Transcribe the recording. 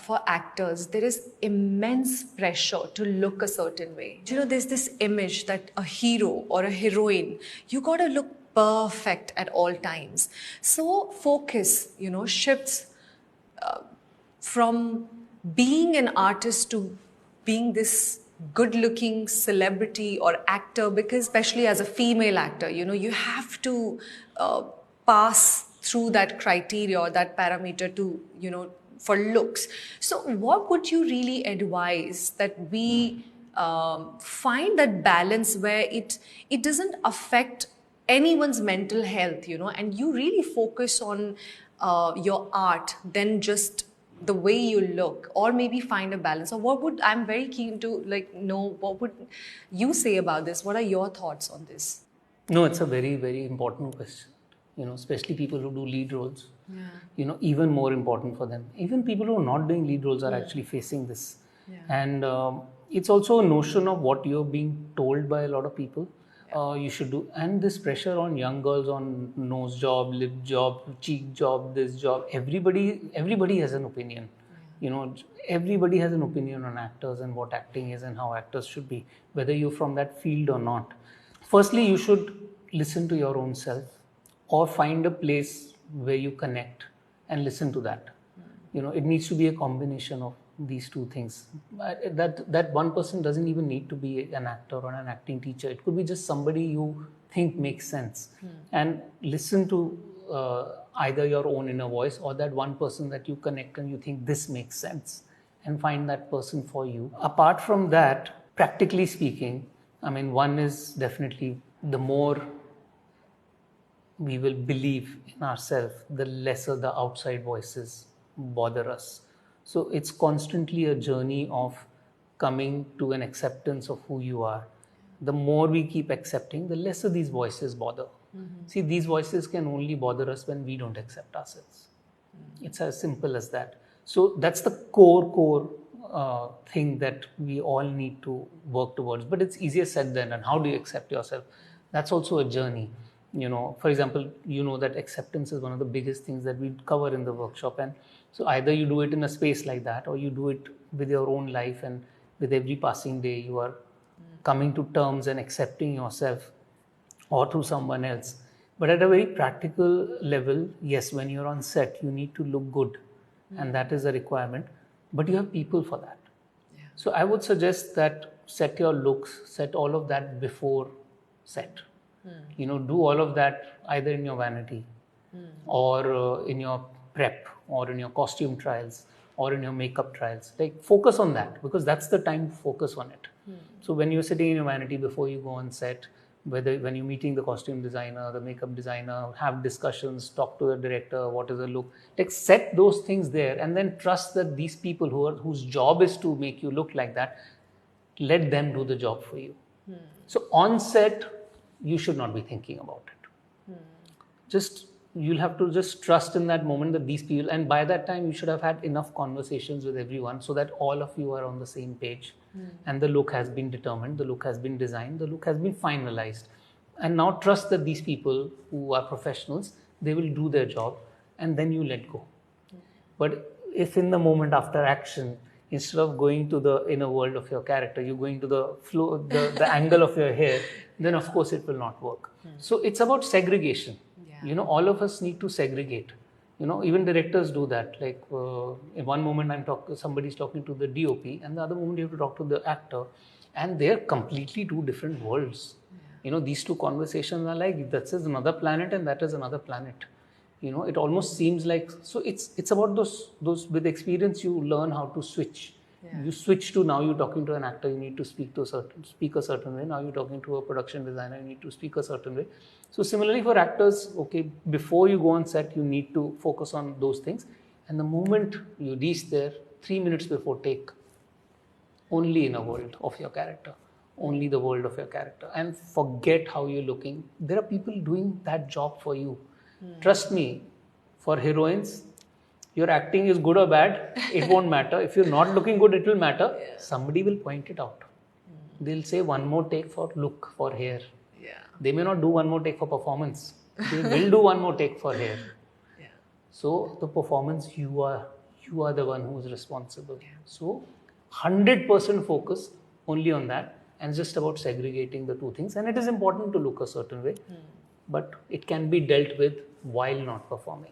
for actors, there is immense pressure to look a certain way. There's this image that a hero or a heroine, you got to look perfect at all times. So focus, shifts from being an artist to being this good looking celebrity or actor, because especially as a female actor, you have to pass through that criteria or that parameter to, for looks. So what would you really advise that we find that balance where it doesn't affect anyone's mental health, and you really focus on your art than just the way you look, or maybe find a balance? Or I'm very keen to know what would you say about this? What are your thoughts on this? No, it's a very, very important question. Especially people who do lead roles. Yeah. Even more important for them. Even people who are not doing lead roles are actually facing this. Yeah. And it's also a notion of what you're being told by a lot of people. You should do, and this pressure on young girls on nose job, lip job, cheek job, this job. Everybody has an opinion. Everybody has an opinion on actors and what acting is and how actors should be, whether you're from that field or not. Firstly, you should listen to your own self, or find a place where you connect and listen to that. It needs to be a combination of these two things. That one person doesn't even need to be an actor or an acting teacher. It could be just somebody you think makes sense. And listen to either your own inner voice or that one person that you connect and you think this makes sense, and find that person for you. Apart from that, practically speaking, one is definitely the more we will believe in ourselves, the lesser the outside voices bother us. So it's constantly a journey of coming to an acceptance of who you are. The more we keep accepting, the lesser these voices bother. See, these voices can only bother us when we don't accept ourselves. It's as simple as that. So that's the core thing that we all need to work towards. But it's easier said than done. How do you accept yourself? That's also a journey. For example, that acceptance is one of the biggest things that we cover in the workshop. And so either you do it in a space like that, or you do it with your own life, and with every passing day you are coming to terms and accepting yourself, or through someone else. But at a very practical level, yes, when you're on set, you need to look good, and that is a requirement, but you have people for that. Yeah. So I would suggest that set your looks, set all of that before set. Do all of that either in your vanity, or in your prep, or in your costume trials, or in your makeup trials. Focus on that, because that's the time to focus on it. So when you're sitting in your vanity before you go on set, when you're meeting the costume designer, the makeup designer, have discussions, talk to the director, what is the look, set those things there, and then trust that these people whose job is to make you look like that, let them do the job for you. So on set, you should not be thinking about it. You'll have to just trust in that moment that these people, and by that time you should have had enough conversations with everyone so that all of you are on the same page. And the look has been determined, the look has been designed, the look has been finalized. And now trust that these people who are professionals, they will do their job, and then you let go. But if in the moment after action, instead of going to the inner world of your character, you're going to the flow, the angle of your hair, then of course it will not work. So it's about segregation. Yeah. All of us need to segregate. Even directors do that. In one moment somebody's talking to the DOP, and the other moment you have to talk to the actor, and they're completely two different worlds. Yeah. These two conversations are like, that is another planet and that is another planet. It almost seems like, so it's about those with experience you learn how to switch. Yeah. You switch to, now you're talking to an actor, you need to speak a certain way. Now you're talking to a production designer, you need to speak a certain way. So similarly for actors, before you go on set, you need to focus on those things. And the moment you reach there, 3 minutes before take, only in a world of your character, only the world of your character, and forget how you're looking. There are people doing that job for you. Trust me, for heroines, your acting is good or bad, it won't matter. If you're not looking good, it will matter. Yeah. Somebody will point it out. They'll say one more take for look, for hair. Yeah. They may not do one more take for performance. They will do one more take for hair. Yeah. So the performance, you you are the one who is responsible. So 100% focus only on that, and just about segregating the two things. And it is important to look a certain way, but it can be dealt with while not performing.